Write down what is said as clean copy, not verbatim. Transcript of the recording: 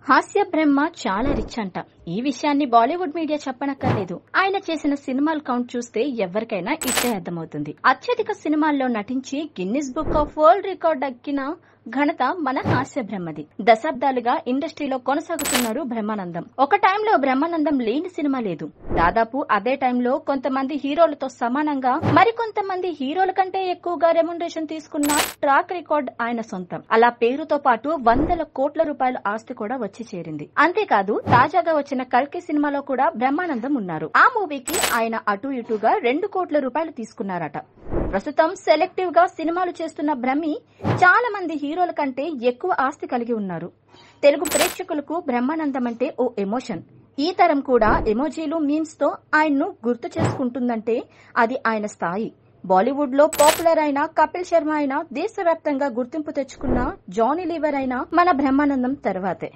హాస్య బ్రహ్మ చాలా రిచ్ అంట. ఈ విషయాన్ని బాలీవుడ్ మీడియా చెప్పనక్కర్లేదు. ఆయన చేసిన సినిమాల కౌంట్ చూస్తే ఎవరికైనా ఇట్టే అర్థమవుతుంది. అత్యధిక సినిమాల్లో నటించి Guinness book of world record ఎక్కిన ఘనత మన హాస్య బ్రహ్మది. దశాబ్దాలుగా ఇండస్ట్రీలో కొనసాగుతున్నారు బ్రహ్మానందం. ఒక టైంలో బ్రహ్మానందం లేని సినిమా లేదు. దాదాపు అదే టైంలో కొంతమంది హీరోలతో సమానంగా మరికొంతమంది హీరోల కంటే ఎక్కువగా రెమ్యునరేషన్ తీసుకున్న ట్రాక్ రికార్డ్ ఆయన సొంతం. అలా పేరుతో పాటు వందల కోట్ల రూపాయల ఆస్తి కూడా వచ్చి చేరింది. అంతేకాదు తాజాగా వచ్చిన కల్కి సినిమాలో కూడా బ్రహ్మానందం ఉన్నారు. ఆ మూవీకి ఆయన అటు ఇటుగా 2 కోట్ల రూపాయలు తీసుకున్నారట. ప్రస్తుతం సెలెక్టివ్ గా సినిమాలు చేస్తున్న బ్రహ్మి చాలా మంది హీరోల కంటే ఎక్కువ ఆస్తి కలిగి ఉన్నారు. తెలుగు ప్రేక్షకులకు బ్రహ్మానందం అంటే ఓ ఎమోషన్. ఈ తరం కూడా ఎమోజీలు, మీమ్స్ తో ఆయన్ను గుర్తు చేసుకుంటుందంటే అది ఆయన స్థాయి. బాలీవుడ్ లో పాపులర్ అయిన కపిల్ శర్మ అయినా, దేశవ్యాప్తంగా గుర్తింపు తెచ్చుకున్న జానీ లీవర్ అయినా మన బ్రహ్మానందం తర్వాతే.